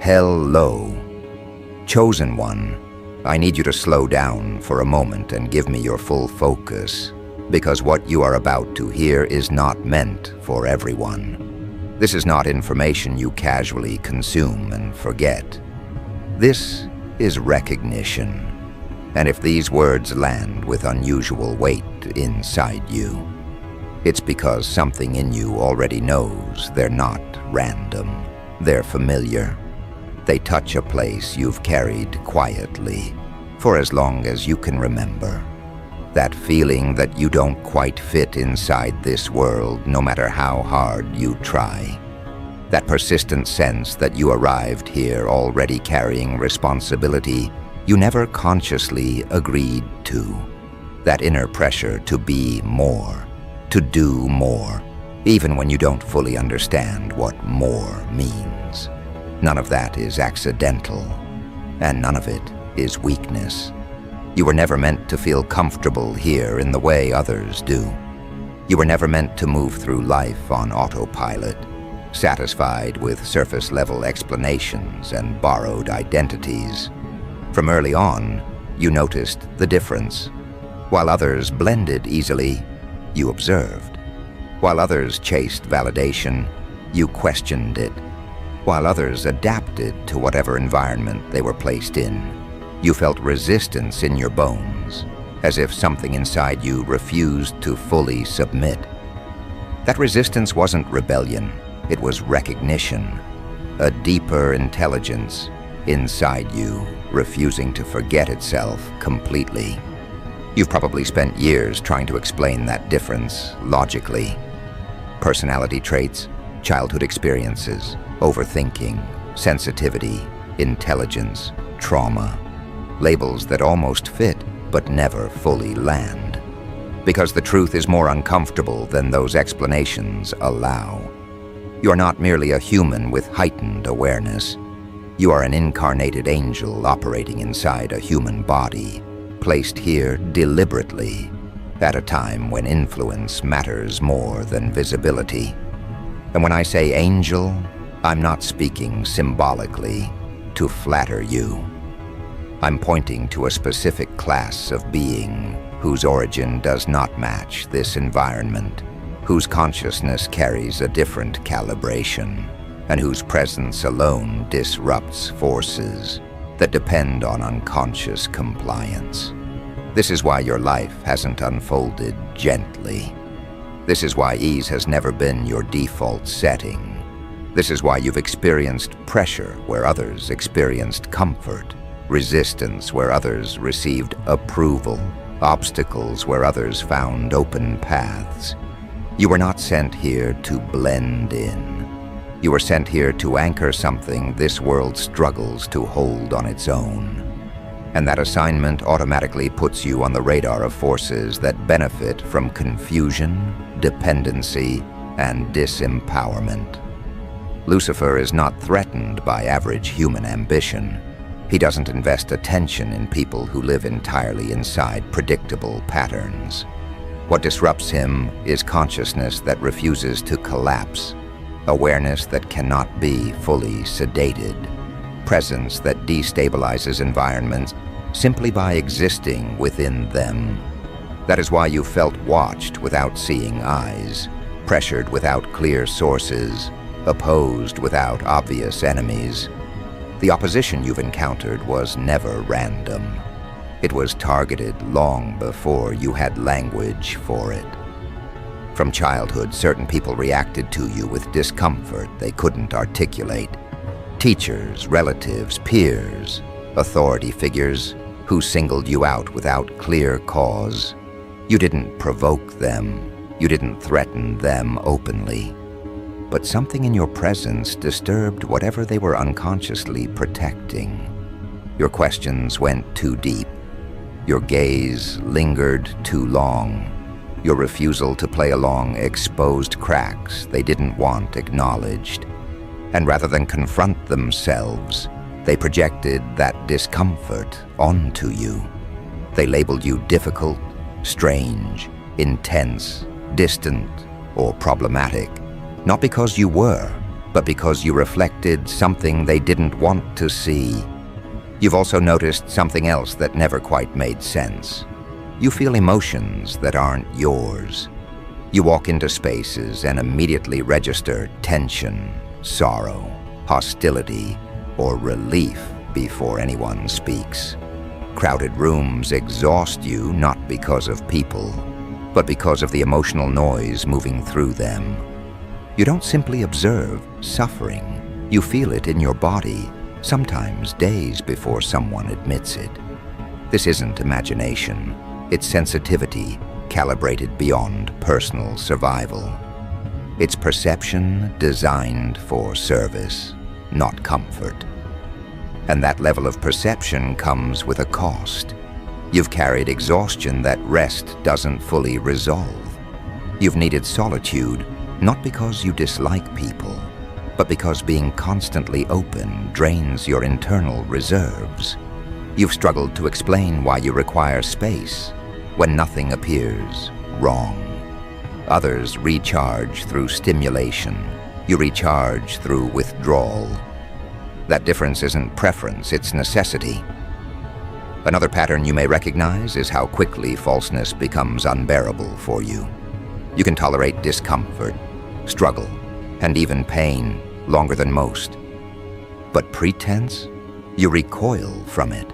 Hello. Chosen One, I need you to slow down for a moment and give me your full focus, because what you are about to hear is not meant for everyone. This is not information you casually consume and forget. This is recognition. And if these words land with unusual weight inside you, it's because something in you already knows they're not random. They're familiar. They touch a place you've carried quietly for as long as you can remember. That feeling that you don't quite fit inside this world no matter how hard you try. That persistent sense that you arrived here already carrying responsibility you never consciously agreed to. That inner pressure to be more, to do more, even when you don't fully understand what more means. None of that is accidental, and none of it is weakness. You were never meant to feel comfortable here in the way others do. You were never meant to move through life on autopilot, satisfied with surface-level explanations and borrowed identities. From early on, you noticed the difference. While others blended easily, you observed. While others chased validation, you questioned it. While others adapted to whatever environment they were placed in, you felt resistance in your bones, as if something inside you refused to fully submit. That resistance wasn't rebellion, it was recognition, a deeper intelligence inside you, refusing to forget itself completely. You've probably spent years trying to explain that difference logically. Personality traits, childhood experiences, overthinking, sensitivity, intelligence, trauma. Labels that almost fit but never fully land. Because the truth is more uncomfortable than those explanations allow. You are not merely a human with heightened awareness. You are an incarnated angel operating inside a human body, placed here deliberately, at a time when influence matters more than visibility. And when I say angel, I'm not speaking symbolically to flatter you. I'm pointing to a specific class of being whose origin does not match this environment, whose consciousness carries a different calibration, and whose presence alone disrupts forces that depend on unconscious compliance. This is why your life hasn't unfolded gently. This is why ease has never been your default setting. This is why you've experienced pressure where others experienced comfort, resistance where others received approval, obstacles where others found open paths. You were not sent here to blend in. You were sent here to anchor something this world struggles to hold on its own. And that assignment automatically puts you on the radar of forces that benefit from confusion, dependency, and disempowerment. Lucifer is not threatened by average human ambition. He doesn't invest attention in people who live entirely inside predictable patterns. What disrupts him is consciousness that refuses to collapse, awareness that cannot be fully sedated, presence that destabilizes environments simply by existing within them. That is why you felt watched without seeing eyes, pressured without clear sources, opposed without obvious enemies. The opposition you've encountered was never random. It was targeted long before you had language for it. From childhood, certain people reacted to you with discomfort they couldn't articulate. Teachers, relatives, peers, authority figures who singled you out without clear cause. You didn't provoke them. You didn't threaten them openly. But something in your presence disturbed whatever they were unconsciously protecting. Your questions went too deep. Your gaze lingered too long. Your refusal to play along exposed cracks they didn't want acknowledged. And rather than confront themselves, they projected that discomfort onto you. They labeled you difficult, strange, intense, distant, or problematic, not because you were, but because you reflected something they didn't want to see. You've also noticed something else that never quite made sense. You feel emotions that aren't yours. You walk into spaces and immediately register tension, sorrow, hostility, or relief before anyone speaks. Crowded rooms exhaust you not because of people, but because of the emotional noise moving through them. You don't simply observe suffering, you feel it in your body, sometimes days before someone admits it. This isn't imagination, it's sensitivity calibrated beyond personal survival. It's perception designed for service, not comfort. And that level of perception comes with a cost. You've carried exhaustion that rest doesn't fully resolve. You've needed solitude, not because you dislike people, but because being constantly open drains your internal reserves. You've struggled to explain why you require space when nothing appears wrong. Others recharge through stimulation. You recharge through withdrawal. That difference isn't preference, it's necessity. Another pattern you may recognize is how quickly falseness becomes unbearable for you. You can tolerate discomfort, struggle, and even pain longer than most. But pretense? You recoil from it.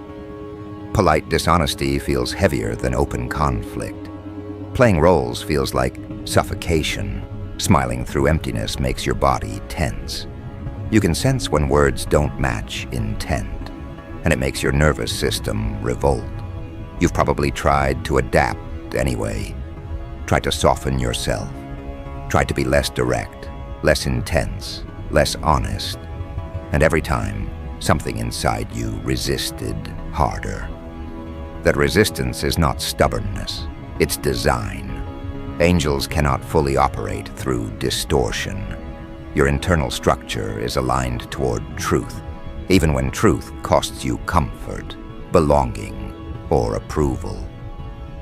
Polite dishonesty feels heavier than open conflict. Playing roles feels like suffocation. Smiling through emptiness makes your body tense. You can sense when words don't match intent, and it makes your nervous system revolt. You've probably tried to adapt anyway. Tried to soften yourself. Tried to be less direct, less intense, less honest. And every time, something inside you resisted harder. That resistance is not stubbornness, it's design. Angels cannot fully operate through distortion. Your internal structure is aligned toward truth, even when truth costs you comfort, belonging, or approval.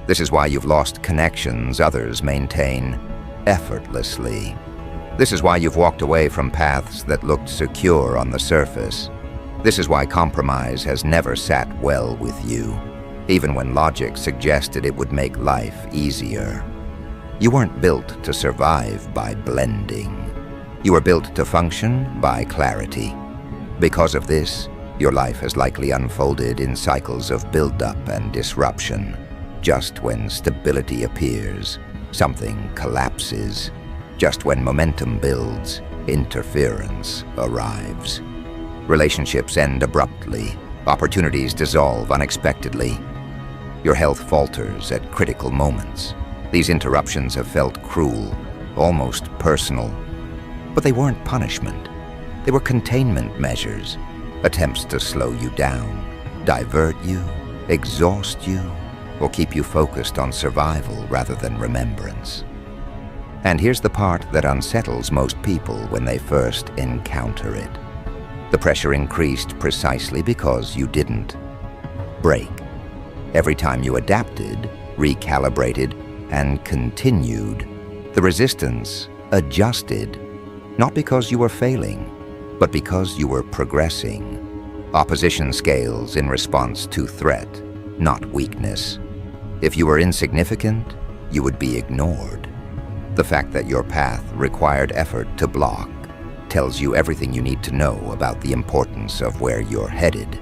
This is why you've lost connections others maintain effortlessly. This is why you've walked away from paths that looked secure on the surface. This is why compromise has never sat well with you, even when logic suggested it would make life easier. You weren't built to survive by blending. You were built to function by clarity. Because of this, your life has likely unfolded in cycles of buildup and disruption. Just when stability appears, something collapses. Just when momentum builds, interference arrives. Relationships end abruptly. Opportunities dissolve unexpectedly. Your health falters at critical moments. These interruptions have felt cruel, almost personal. But they weren't punishment. They were containment measures, attempts to slow you down, divert you, exhaust you, or keep you focused on survival rather than remembrance. And here's the part that unsettles most people when they first encounter it. The pressure increased precisely because you didn't break. Every time you adapted, recalibrated, and continued, the resistance adjusted, not because you were failing, but because you were progressing. Opposition scales in response to threat, not weakness. If you were insignificant, you would be ignored. The fact that your path required effort to block tells you everything you need to know about the importance of where you're headed.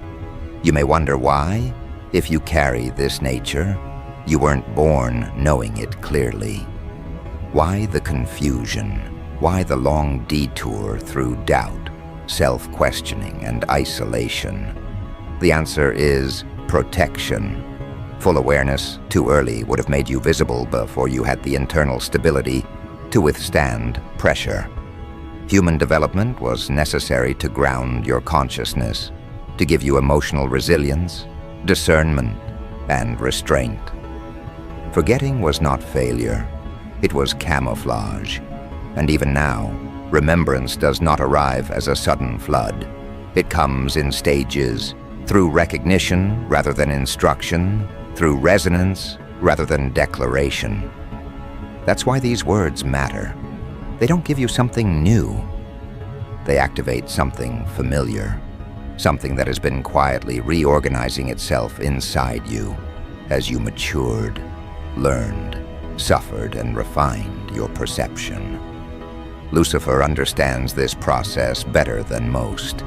You may wonder why, if you carry this nature, you weren't born knowing it clearly. Why the confusion? Why the long detour through doubt, self-questioning, and isolation? The answer is protection. Full awareness, too early, would have made you visible before you had the internal stability to withstand pressure. Human development was necessary to ground your consciousness, to give you emotional resilience, discernment, and restraint. Forgetting was not failure, it was camouflage. And even now, remembrance does not arrive as a sudden flood. It comes in stages, through recognition rather than instruction, through resonance rather than declaration. That's why these words matter. They don't give you something new. they activate something familiar, something that has been quietly reorganizing itself inside you as you matured, learned, suffered, and refined your perception. Lucifer understands this process better than most.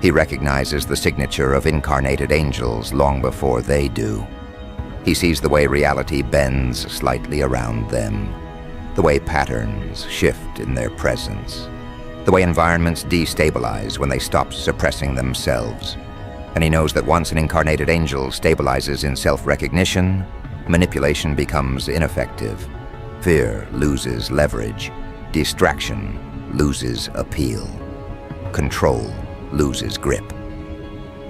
He recognizes the signature of incarnated angels long before they do. He sees the way reality bends slightly around them, the way patterns shift in their presence, the way environments destabilize when they stop suppressing themselves. And he knows that once an incarnated angel stabilizes in self-recognition, manipulation becomes ineffective. Fear loses leverage. Distraction loses appeal. Control loses grip.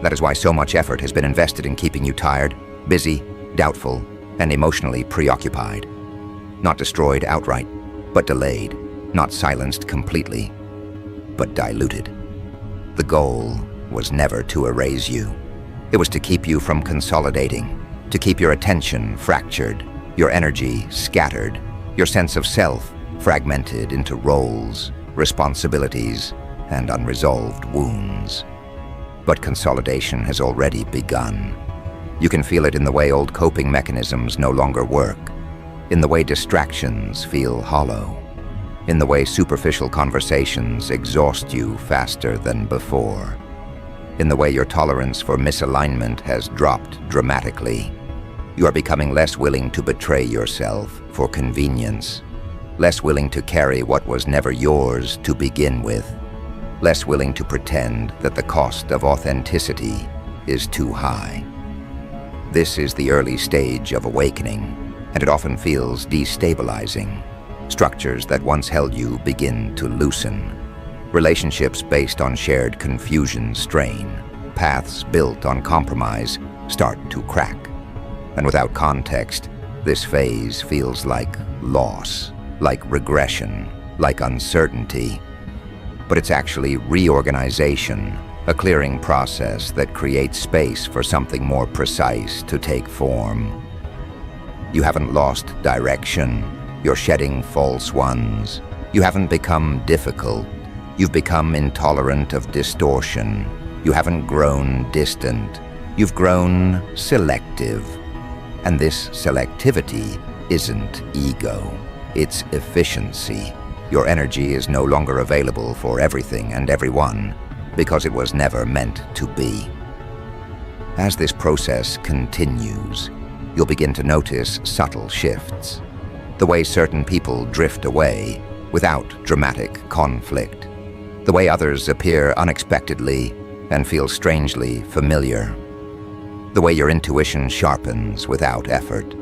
That is why so much effort has been invested in keeping you tired, busy, doubtful, and emotionally preoccupied. Not destroyed outright, but delayed. Not silenced completely, but diluted. The goal was never to erase you. It was to keep you from consolidating, to keep your attention fractured, your energy scattered, your sense of self fragmented into roles, responsibilities, and unresolved wounds. But consolidation has already begun. You can feel it in the way old coping mechanisms no longer work, in the way distractions feel hollow, in the way superficial conversations exhaust you faster than before, in the way your tolerance for misalignment has dropped dramatically. You are becoming less willing to betray yourself for convenience, less willing to carry what was never yours to begin with, less willing to pretend that the cost of authenticity is too high. This is the early stage of awakening, and it often feels destabilizing. Structures that once held you begin to loosen. Relationships based on shared confusion strain. Paths built on compromise start to crack. And without context, this phase feels like loss, like regression, like uncertainty. But it's actually reorganization, a clearing process that creates space for something more precise to take form. You haven't lost direction. You're shedding false ones. You haven't become difficult. You've become intolerant of distortion. You haven't grown distant. You've grown selective. And this selectivity isn't ego. It's efficiency. Your energy is no longer available for everything and everyone because it was never meant to be. As this process continues, you'll begin to notice subtle shifts. The way certain people drift away without dramatic conflict. The way others appear unexpectedly and feel strangely familiar. The way your intuition sharpens without effort.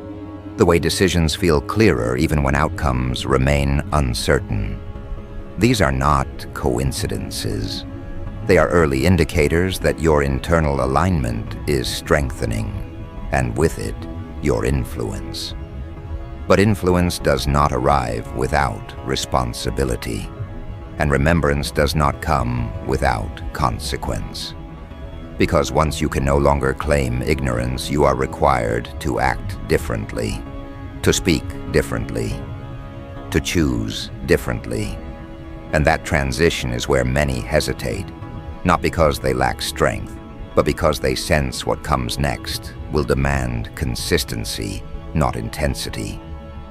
The way decisions feel clearer even when outcomes remain uncertain. These are not coincidences. They are early indicators that your internal alignment is strengthening, and with it, your influence. But influence does not arrive without responsibility, and remembrance does not come without consequence. Because once you can no longer claim ignorance, you are required to act differently, to speak differently, to choose differently. And that transition is where many hesitate, not because they lack strength, but because they sense what comes next will demand consistency, not intensity,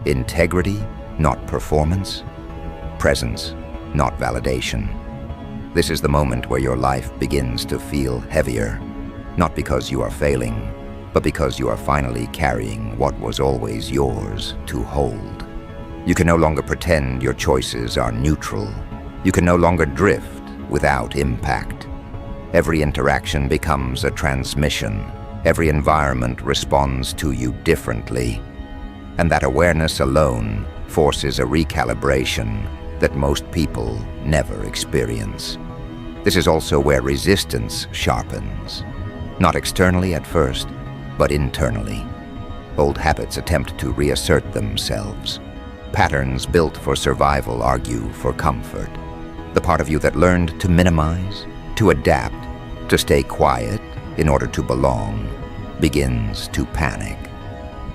integrity, not performance, presence, not validation. This is the moment where your life begins to feel heavier, not because you are failing, but because you are finally carrying what was always yours to hold. You can no longer pretend your choices are neutral. You can no longer drift without impact. Every interaction becomes a transmission. Every environment responds to you differently. And that awareness alone forces a recalibration that most people never experience. This is also where resistance sharpens. Not externally at first, but internally. Old habits attempt to reassert themselves. Patterns built for survival argue for comfort. The part of you that learned to minimize, to adapt, to stay quiet in order to belong, begins to panic.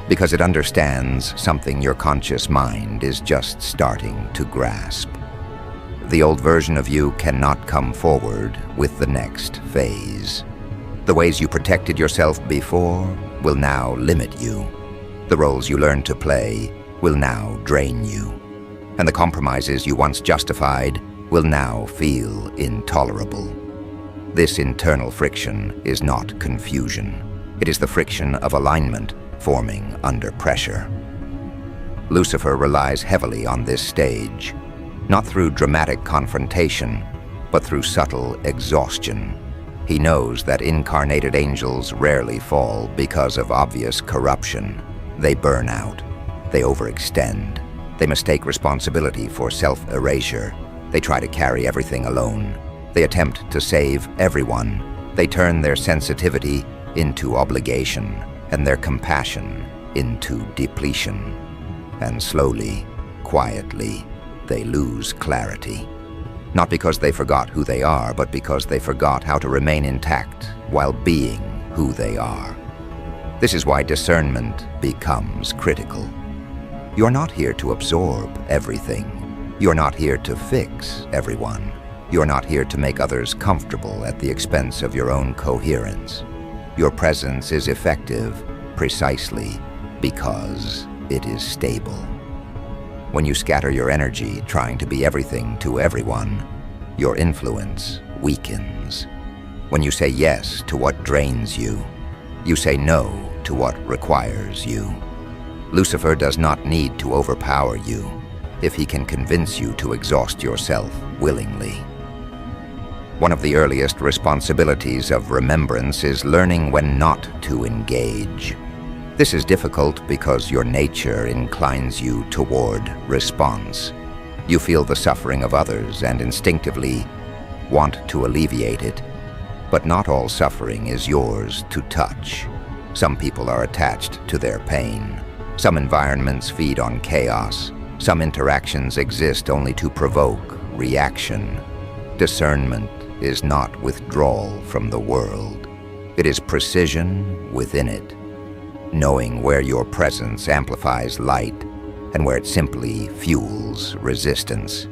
Because it understands something your conscious mind is just starting to grasp. The old version of you cannot come forward with the next phase. The ways you protected yourself before will now limit you. The roles you learned to play will now drain you. And the compromises you once justified will now feel intolerable. This internal friction is not confusion. It is the friction of alignment forming under pressure. Lucifer relies heavily on this stage, not through dramatic confrontation, but through subtle exhaustion. He knows that incarnated angels rarely fall because of obvious corruption. They burn out. They overextend. They mistake responsibility for self-erasure. They try to carry everything alone. They attempt to save everyone. They turn their sensitivity into obligation and their compassion into depletion. And slowly, quietly, they lose clarity. Not because they forgot who they are, but because they forgot how to remain intact while being who they are. This is why discernment becomes critical. You're not here to absorb everything. You're not here to fix everyone. You're not here to make others comfortable at the expense of your own coherence. Your presence is effective precisely because it is stable. When you scatter your energy trying to be everything to everyone, your influence weakens. When you say yes to what drains you, you say no to what requires you. Lucifer does not need to overpower you if he can convince you to exhaust yourself willingly. One of the earliest responsibilities of remembrance is learning when not to engage. This is difficult because your nature inclines you toward response. You feel the suffering of others and instinctively want to alleviate it. But not all suffering is yours to touch. Some people are attached to their pain. Some environments feed on chaos. Some interactions exist only to provoke reaction. Discernment is not withdrawal from the world. It is precision within it. Knowing where your presence amplifies light and where it simply fuels resistance.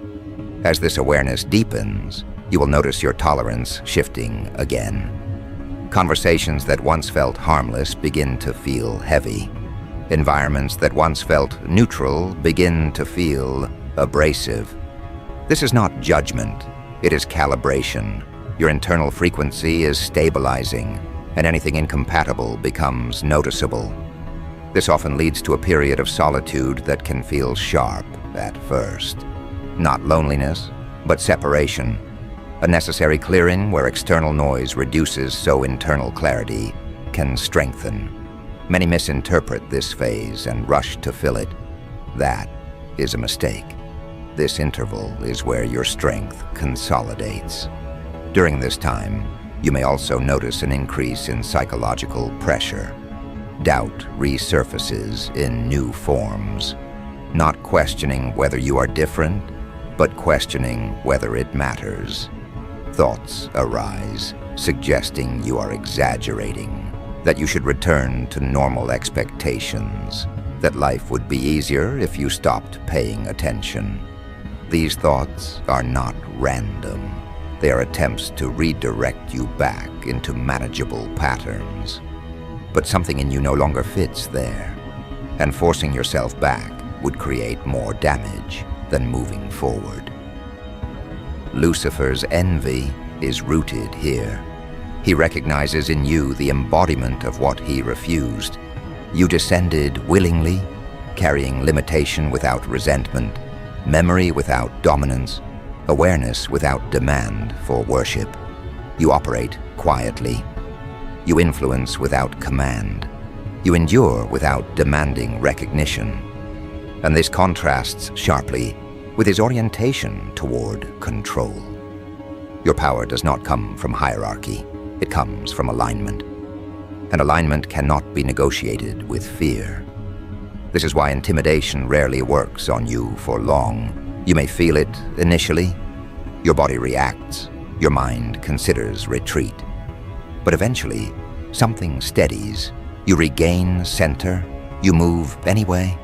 As this awareness deepens, you will notice your tolerance shifting again. Conversations that once felt harmless begin to feel heavy. Environments that once felt neutral begin to feel abrasive. This is not judgment, it is calibration. Your internal frequency is stabilizing, and anything incompatible becomes noticeable. This often leads to a period of solitude that can feel sharp at first. Not loneliness, but separation. A necessary clearing where external noise reduces so internal clarity can strengthen. Many misinterpret this phase and rush to fill it. That is a mistake. This interval is where your strength consolidates. During this time, you may also notice an increase in psychological pressure. Doubt resurfaces in new forms, not questioning whether you are different, but questioning whether it matters. Thoughts arise, suggesting you are exaggerating, that you should return to normal expectations, that life would be easier if you stopped paying attention. These thoughts are not random. They are attempts to redirect you back into manageable patterns. But something in you no longer fits there, and forcing yourself back would create more damage than moving forward. Lucifer's envy is rooted here. He recognizes in you the embodiment of what he refused. You descended willingly, carrying limitation without resentment, memory without dominance, awareness without demand for worship. You operate quietly. You influence without command. You endure without demanding recognition. And this contrasts sharply with his orientation toward control. Your power does not come from hierarchy. It comes from alignment. And alignment cannot be negotiated with fear. This is why intimidation rarely works on you for long. You may feel it initially. Your body reacts. Your mind considers retreat. But eventually, something steadies. You regain center. You move anyway.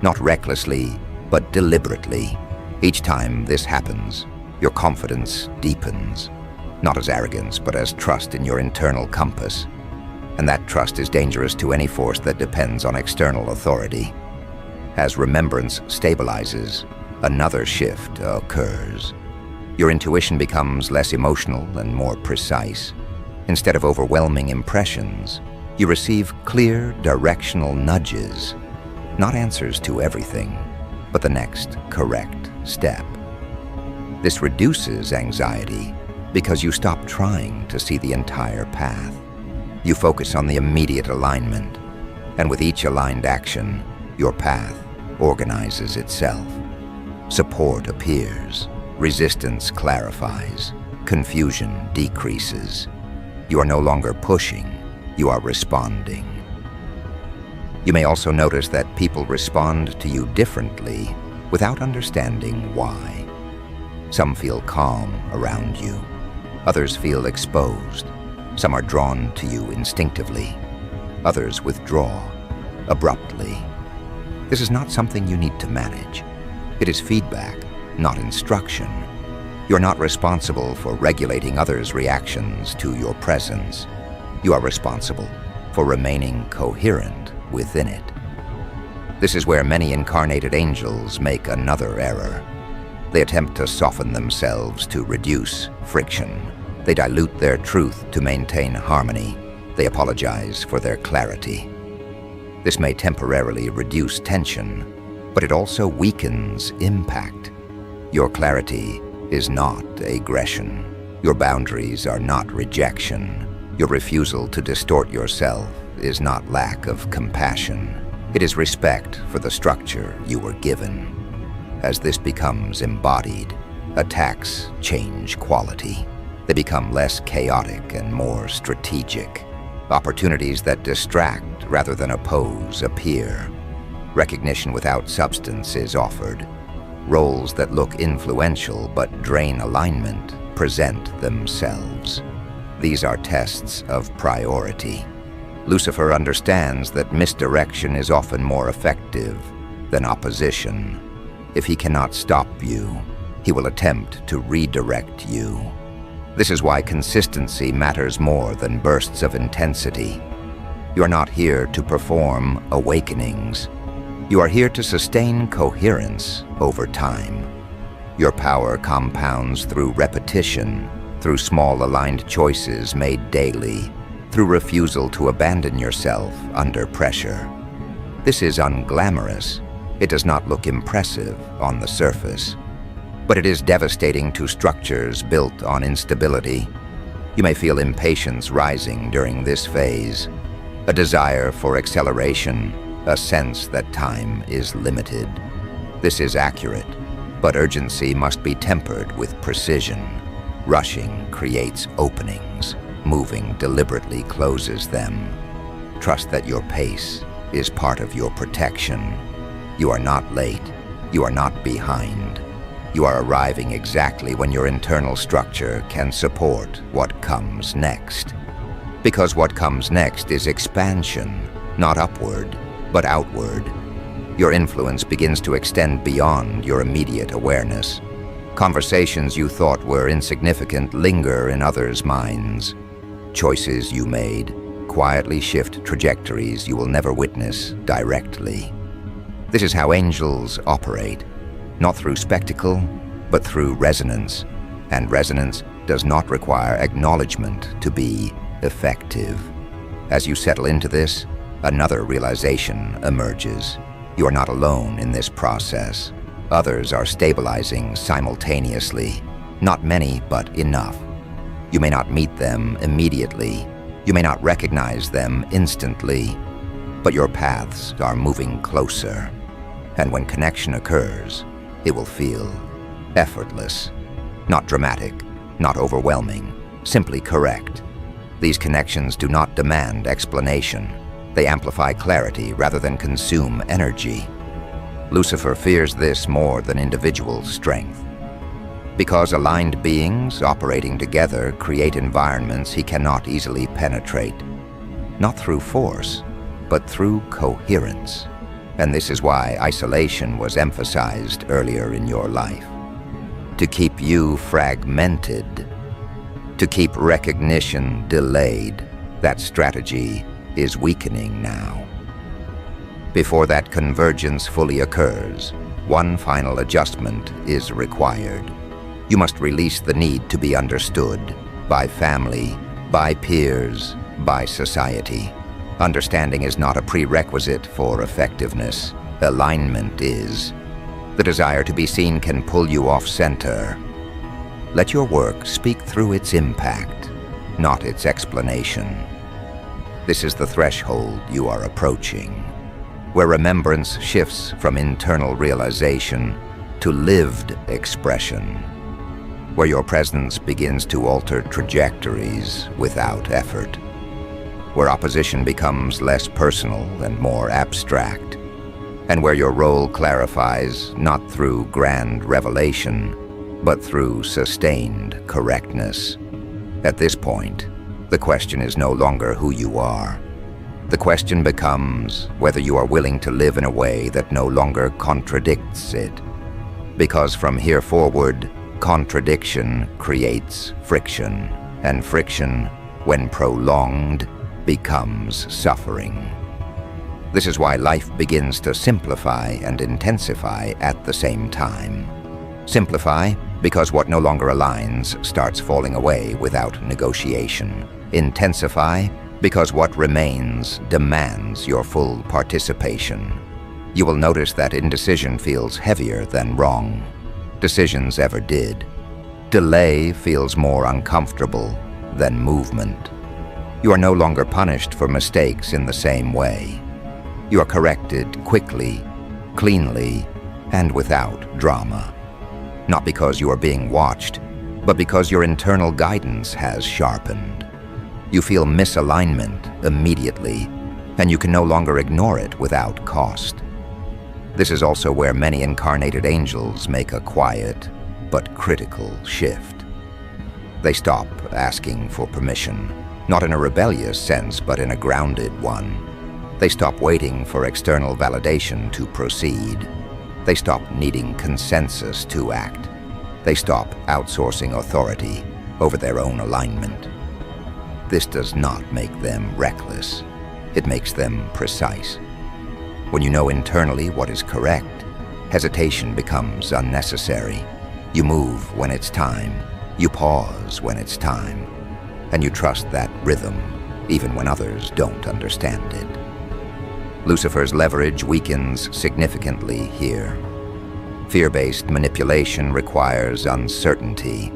Not recklessly, but deliberately. Each time this happens, Your confidence deepens, not as arrogance, but as trust in your internal compass. And that trust is dangerous to any force that depends on external authority. As remembrance stabilizes, another shift occurs. Your intuition becomes less emotional and more precise. Instead of overwhelming impressions, you receive clear, directional nudges, not answers to everything, but the next correct step. This reduces anxiety because you stop trying to see the entire path. You focus on the immediate alignment, and with each aligned action, your path organizes itself. Support appears, resistance clarifies, confusion decreases. You are no longer pushing, you are responding. You may also notice that people respond to you differently without understanding why. Some feel calm around you, others feel exposed. Some are drawn to you instinctively, others withdraw abruptly. This is not something you need to manage. It is feedback, not instruction. You're not responsible for regulating others' reactions to your presence. You are responsible for remaining coherent within it. This is where many incarnated angels make another error. They attempt to soften themselves to reduce friction. They dilute their truth to maintain harmony. They apologize for their clarity. This may temporarily reduce tension, but it also weakens impact. Your clarity is not aggression. Your boundaries are not rejection. Your refusal to distort yourself is not lack of compassion. It is respect for the structure you were given. As this becomes embodied, attacks change quality. They become less chaotic and more strategic. Opportunities that distract rather than oppose appear. Recognition without substance is offered. Roles that look influential but drain alignment present themselves. These are tests of priority. Lucifer understands that misdirection is often more effective than opposition. If he cannot stop you, he will attempt to redirect you. This is why consistency matters more than bursts of intensity. You are not here to perform awakenings. You are here to sustain coherence over time. Your power compounds through repetition, through small aligned choices made daily, through refusal to abandon yourself under pressure. This is unglamorous. It does not look impressive on the surface, but it is devastating to structures built on instability. You may feel impatience rising during this phase, a desire for acceleration, a sense that time is limited. This is accurate, but urgency must be tempered with precision. Rushing creates openings. Moving deliberately closes them. Trust that your pace is part of your protection. You are not late. You are not behind. You are arriving exactly when your internal structure can support what comes next. Because what comes next is expansion, not upward, but outward. Your influence begins to extend beyond your immediate awareness. Conversations you thought were insignificant linger in others' minds. Choices you made quietly shift trajectories you will never witness directly. This is how angels operate, not through spectacle, but through resonance. And resonance does not require acknowledgement to be effective. As you settle into this, another realization emerges. You are not alone in this process. Others are stabilizing simultaneously. Not many, but enough. You may not meet them immediately. You may not recognize them instantly, but your paths are moving closer. And when connection occurs, it will feel effortless, not dramatic, not overwhelming, simply correct. These connections do not demand explanation. They amplify clarity rather than consume energy. Lucifer fears this more than individual strength. Because aligned beings operating together create environments he cannot easily penetrate, not through force, but through coherence. And this is why isolation was emphasized earlier in your life. to keep you fragmented, to keep recognition delayed. That strategy is weakening now. Before that convergence fully occurs, one final adjustment is required. You must release the need to be understood by family, by peers, by society. Understanding is not a prerequisite for effectiveness. Alignment is. The desire to be seen can pull you off center. Let your work speak through its impact, not its explanation. This is the threshold you are approaching, where remembrance shifts from internal realization to lived expression, where your presence begins to alter trajectories without effort, where opposition becomes less personal and more abstract, and where your role clarifies not through grand revelation, but through sustained correctness. At this point, the question is no longer who you are. The question becomes whether you are willing to live in a way that no longer contradicts it. Because from here forward, contradiction creates friction, and friction, when prolonged, becomes suffering. This is why life begins to simplify and intensify at the same time. Simplify because what no longer aligns starts falling away without negotiation. Intensify because what remains demands your full participation. You will notice that indecision feels heavier than wrong decisions ever did. Delay feels more uncomfortable than movement. You are no longer punished for mistakes in the same way. You are corrected quickly, cleanly, and without drama. Not because you are being watched, but because your internal guidance has sharpened. You feel misalignment immediately, and you can no longer ignore it without cost. This is also where many incarnated angels make a quiet but critical shift. They stop asking for permission, not in a rebellious sense, but in a grounded one. They stop waiting for external validation to proceed. They stop needing consensus to act. They stop outsourcing authority over their own alignment. This does not make them reckless. It makes them precise. When you know internally what is correct, hesitation becomes unnecessary. You move when it's time. You pause when it's time. And you trust that rhythm, even when others don't understand it. Lucifer's leverage weakens significantly here. Fear-based manipulation requires uncertainty.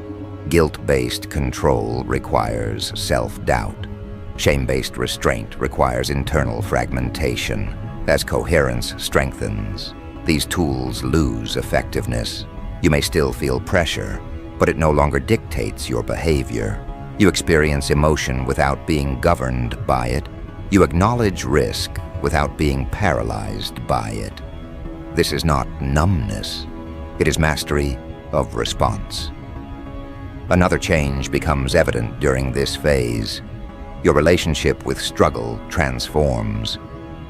Guilt-based control requires self-doubt. Shame-based restraint requires internal fragmentation. As coherence strengthens, these tools lose effectiveness. You may still feel pressure, but it no longer dictates your behavior. You experience emotion without being governed by it. You acknowledge risk without being paralyzed by it. This is not numbness. It is mastery of response. Another change becomes evident during this phase. Your relationship with struggle transforms.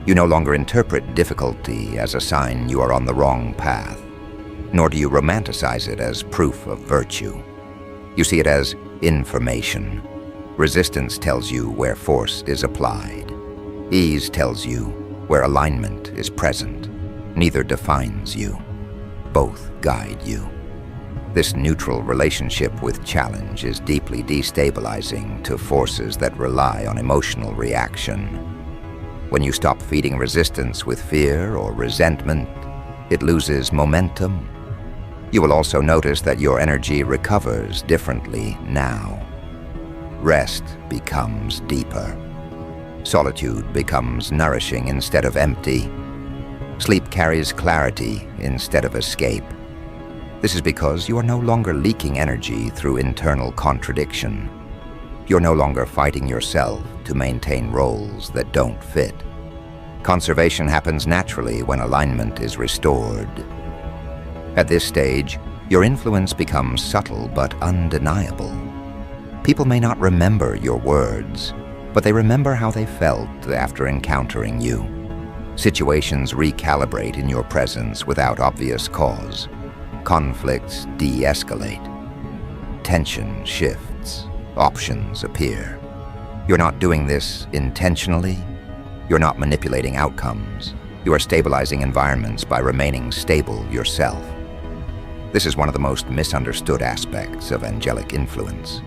You no longer interpret difficulty as a sign you are on the wrong path, nor do you romanticize it as proof of virtue. You see it as information. Resistance tells you where force is applied. Ease tells you where alignment is present. Neither defines you. Both guide you. This neutral relationship with challenge is deeply destabilizing to forces that rely on emotional reaction. When you stop feeding resistance with fear or resentment, it loses momentum. You will also notice that your energy recovers differently now. Rest becomes deeper. Solitude becomes nourishing instead of empty. Sleep carries clarity instead of escape. This is because you are no longer leaking energy through internal contradiction. You're no longer fighting yourself to maintain roles that don't fit. Conservation happens naturally when alignment is restored. At this stage, your influence becomes subtle but undeniable. People may not remember your words, but they remember how they felt after encountering you. Situations recalibrate in your presence without obvious cause. Conflicts de-escalate. Tension shifts. Options appear. You're not doing this intentionally. You're not manipulating outcomes. You are stabilizing environments by remaining stable yourself. This is one of the most misunderstood aspects of angelic influence.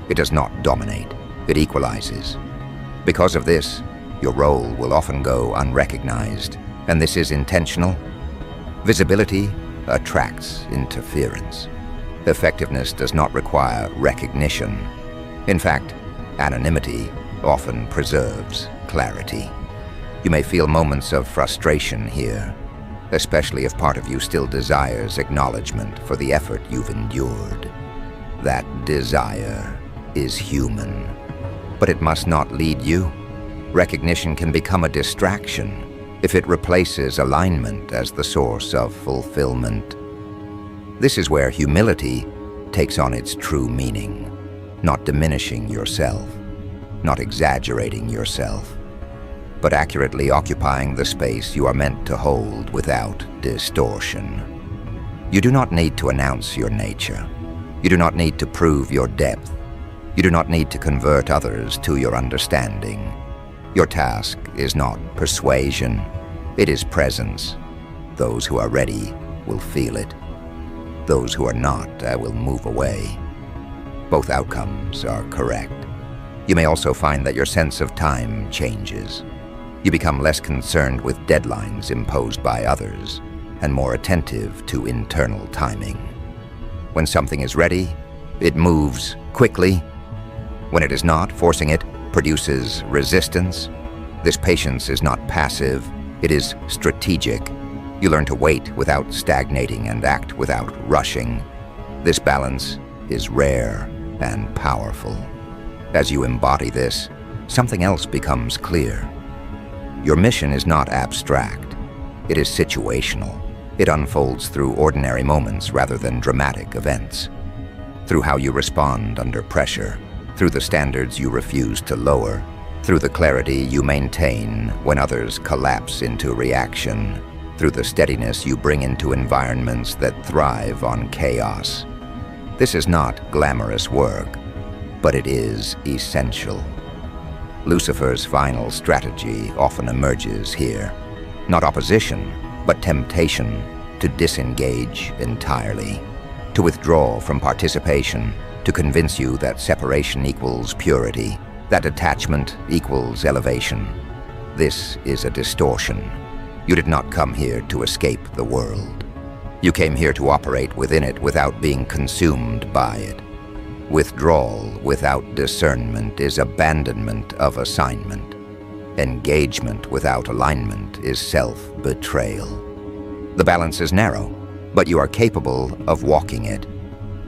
It does not dominate, it equalizes. Because of this, your role will often go unrecognized, and this is intentional. Visibility attracts interference. Effectiveness does not require recognition. In fact, anonymity often preserves clarity. You may feel moments of frustration here, especially if part of you still desires acknowledgement for the effort you've endured. That desire is human, but it must not lead you. Recognition can become a distraction if it replaces alignment as the source of fulfillment. This is where humility takes on its true meaning, not diminishing yourself, not exaggerating yourself, but accurately occupying the space you are meant to hold without distortion. You do not need to announce your nature. You do not need to prove your depth. You do not need to convert others to your understanding. Your task is not persuasion, it is presence. Those who are ready will feel it. Those who are not will move away. Both outcomes are correct. You may also find that your sense of time changes. You become less concerned with deadlines imposed by others and more attentive to internal timing. When something is ready, it moves quickly. When it is not, forcing it produces resistance. This patience is not passive, it is strategic. You learn to wait without stagnating and act without rushing. This balance is rare and powerful. As you embody this, something else becomes clear. Your mission is not abstract. It is situational. It unfolds through ordinary moments rather than dramatic events. Through how you respond under pressure, through the standards you refuse to lower, through the clarity you maintain when others collapse into reaction, through the steadiness you bring into environments that thrive on chaos. This is not glamorous work, but it is essential. Lucifer's final strategy often emerges here. Not opposition, but temptation to disengage entirely, to withdraw from participation, to convince you that separation equals purity, that attachment equals elevation. This is a distortion. You did not come here to escape the world. You came here to operate within it without being consumed by it. Withdrawal without discernment is abandonment of assignment. Engagement without alignment is self-betrayal. The balance is narrow, but you are capable of walking it.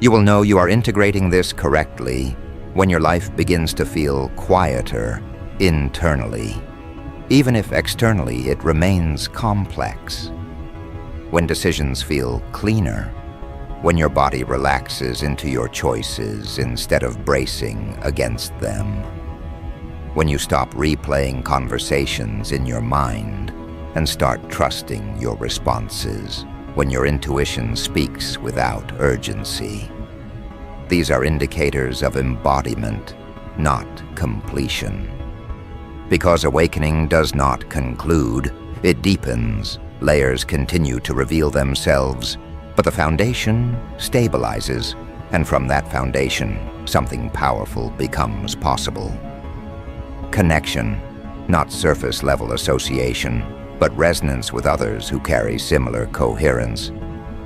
You will know you are integrating this correctly when your life begins to feel quieter internally, even if externally it remains complex. When decisions feel cleaner, when your body relaxes into your choices instead of bracing against them, when you stop replaying conversations in your mind and start trusting your responses, when your intuition speaks without urgency. These are indicators of embodiment, not completion. Because awakening does not conclude, it deepens. Layers continue to reveal themselves, but the foundation stabilizes, and from that foundation, something powerful becomes possible. Connection, not surface-level association, but resonance with others who carry similar coherence.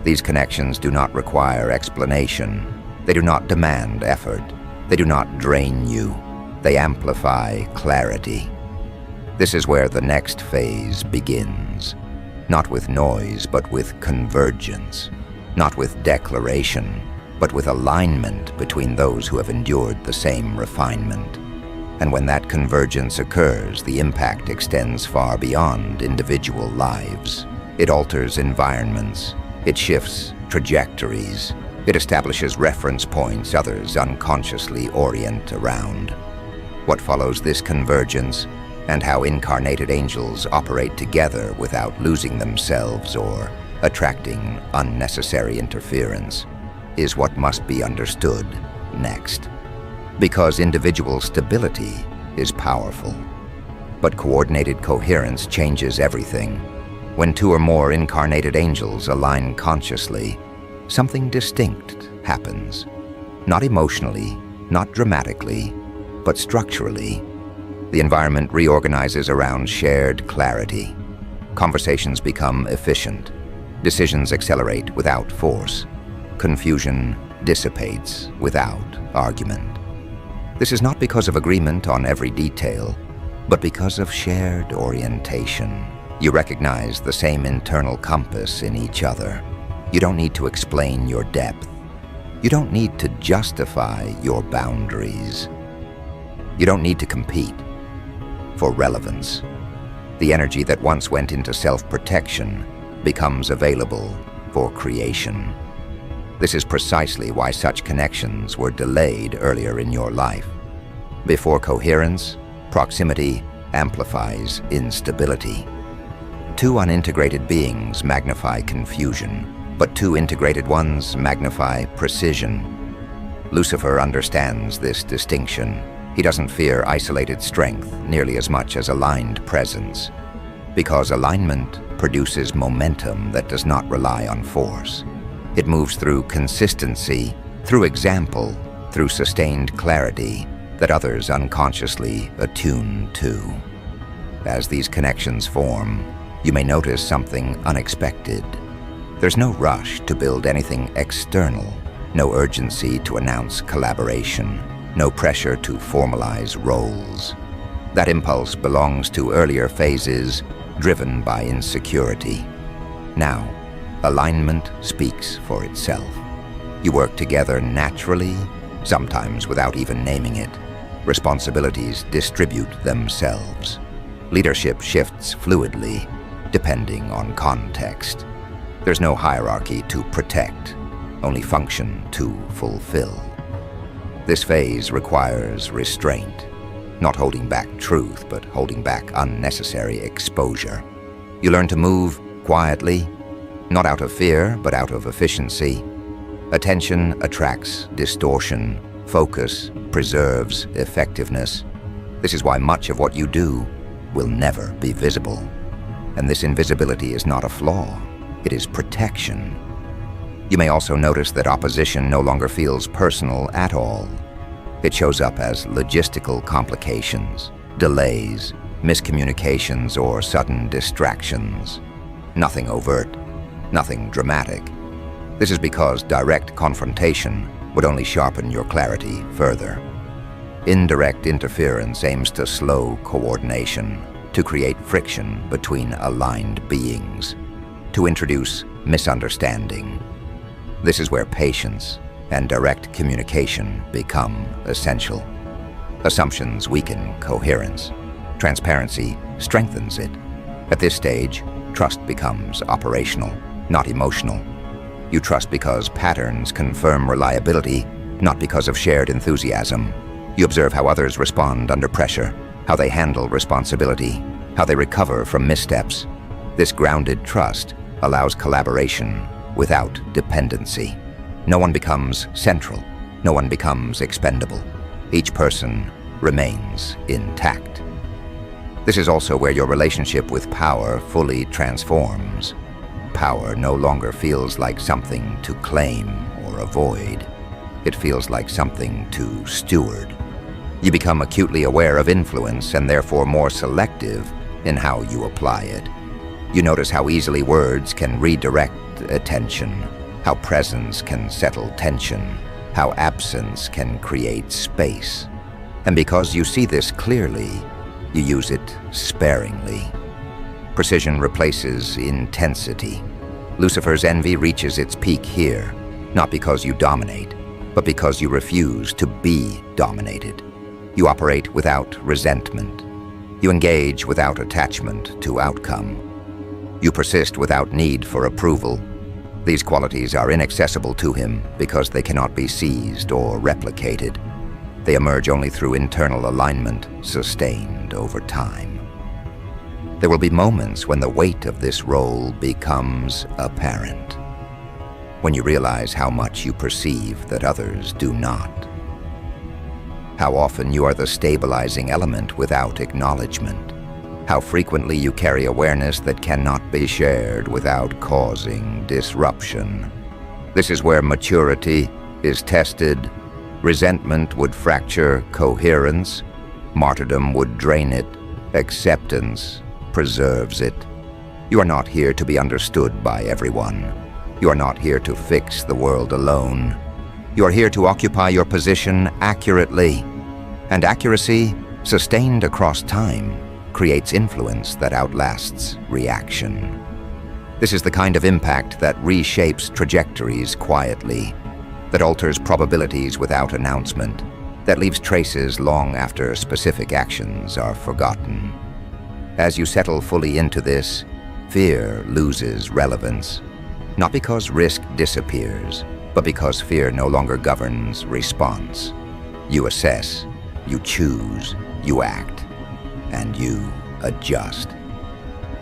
These connections do not require explanation. They do not demand effort. They do not drain you. They amplify clarity. This is where the next phase begins. Not with noise, but with convergence. Not with declaration, but with alignment between those who have endured the same refinement. And when that convergence occurs, the impact extends far beyond individual lives. It alters environments. It shifts trajectories. It establishes reference points others unconsciously orient around. What follows this convergence, and how incarnated angels operate together without losing themselves or attracting unnecessary interference, is what must be understood next. Because individual stability is powerful, but coordinated coherence changes everything. When two or more incarnated angels align consciously, something distinct happens. Not emotionally, not dramatically, but structurally. The environment reorganizes around shared clarity. Conversations become efficient. Decisions accelerate without force. Confusion dissipates without argument. This is not because of agreement on every detail, but because of shared orientation. You recognize the same internal compass in each other. You don't need to explain your depth. You don't need to justify your boundaries. You don't need to compete for relevance. The energy that once went into self-protection becomes available for creation. This is precisely why such connections were delayed earlier in your life. Before coherence, proximity amplifies instability. Two unintegrated beings magnify confusion, but two integrated ones magnify precision. Lucifer understands this distinction. He doesn't fear isolated strength nearly as much as aligned presence, because alignment produces momentum that does not rely on force. It moves through consistency, through example, through sustained clarity that others unconsciously attune to. As these connections form, you may notice something unexpected. There's no rush to build anything external, no urgency to announce collaboration, no pressure to formalize roles. That impulse belongs to earlier phases driven by insecurity. Now, alignment speaks for itself. You work together naturally, sometimes without even naming it. Responsibilities distribute themselves. Leadership shifts fluidly, depending on context. There's no hierarchy to protect, only function to fulfill. This phase requires restraint, not holding back truth, but holding back unnecessary exposure. You learn to move quietly, not out of fear, but out of efficiency. Attention attracts distortion. Focus preserves effectiveness. This is why much of what you do will never be visible. And this invisibility is not a flaw, it is protection. You may also notice that opposition no longer feels personal at all. It shows up as logistical complications, delays, miscommunications, or sudden distractions. Nothing overt, nothing dramatic. This is because direct confrontation would only sharpen your clarity further. Indirect interference aims to slow coordination, to create friction between aligned beings, to introduce misunderstanding. This is where patience and direct communication become essential. Assumptions weaken coherence. Transparency strengthens it. At this stage, trust becomes operational, not emotional. You trust because patterns confirm reliability, not because of shared enthusiasm. You observe how others respond under pressure, how they handle responsibility, how they recover from missteps. This grounded trust allows collaboration without dependency. No one becomes central. No one becomes expendable. Each person remains intact. This is also where your relationship with power fully transforms. Power no longer feels like something to claim or avoid. It feels like something to steward. You become acutely aware of influence and therefore more selective in how you apply it. You notice how easily words can redirect attention, how presence can settle tension, how absence can create space. And because you see this clearly, you use it sparingly. Precision replaces intensity. Lucifer's envy reaches its peak here, not because you dominate, but because you refuse to be dominated. You operate without resentment. You engage without attachment to outcome. You persist without need for approval. These qualities are inaccessible to him because they cannot be seized or replicated. They emerge only through internal alignment, sustained over time. There will be moments when the weight of this role becomes apparent, when you realize how much you perceive that others do not. How often you are the stabilizing element without acknowledgement. How frequently you carry awareness that cannot be shared without causing disruption. This is where maturity is tested. Resentment would fracture coherence. Martyrdom would drain it. Acceptance preserves it. You are not here to be understood by everyone. You are not here to fix the world alone. You are here to occupy your position accurately. And accuracy, sustained across time, creates influence that outlasts reaction. This is the kind of impact that reshapes trajectories quietly, that alters probabilities without announcement, that leaves traces long after specific actions are forgotten. As you settle fully into this, fear loses relevance. Not because risk disappears, but because fear no longer governs response. You assess, you choose, you act, and you adjust.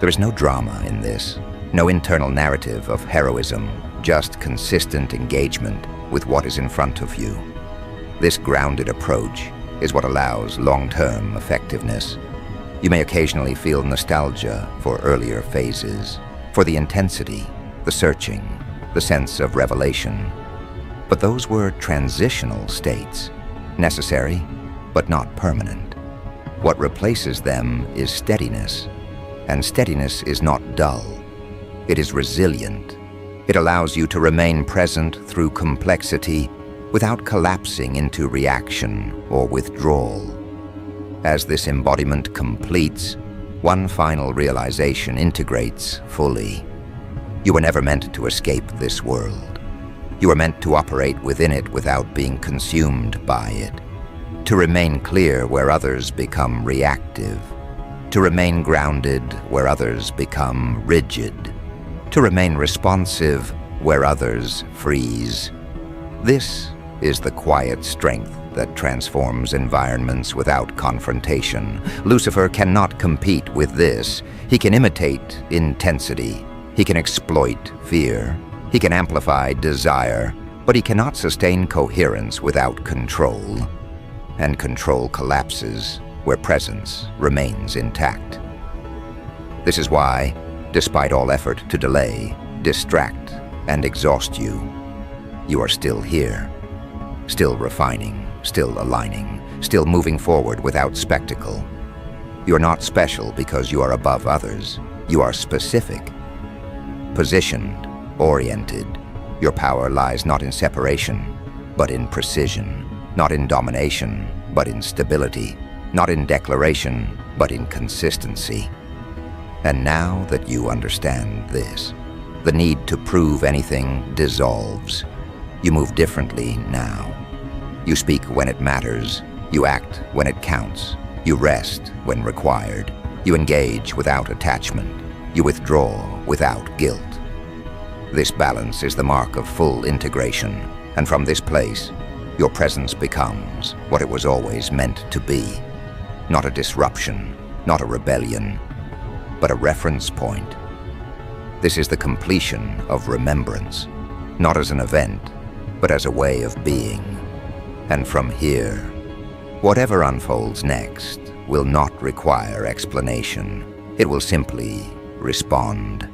There is no drama in this, no internal narrative of heroism, just consistent engagement with what is in front of you. This grounded approach is what allows long-term effectiveness. You may occasionally feel nostalgia for earlier phases, for the intensity, the searching, the sense of revelation. But those were transitional states, necessary but not permanent. What replaces them is steadiness, and steadiness is not dull. It is resilient. It allows you to remain present through complexity without collapsing into reaction or withdrawal. As this embodiment completes, one final realization integrates fully. You were never meant to escape this world. You are meant to operate within it without being consumed by it, to remain clear where others become reactive, to remain grounded where others become rigid, to remain responsive where others freeze. This is the quiet strength that transforms environments without confrontation. Lucifer cannot compete with this. He can imitate intensity. He can exploit fear. He can amplify desire, but he cannot sustain coherence without control. And control collapses where presence remains intact. This is why, despite all effort to delay, distract, and exhaust you, you are still here, still refining, still aligning, still moving forward without spectacle. You are not special because you are above others. You are specific, positioned, oriented. Your power lies not in separation, but in precision, not in domination, but in stability, not in declaration, but in consistency. And now that you understand this, the need to prove anything dissolves. You move differently now. You speak when it matters. You act when it counts. You rest when required. You engage without attachment. You withdraw without guilt. This balance is the mark of full integration, and from this place, your presence becomes what it was always meant to be. Not a disruption, not a rebellion, but a reference point. This is the completion of remembrance, not as an event, but as a way of being. And from here, whatever unfolds next will not require explanation. It will simply respond.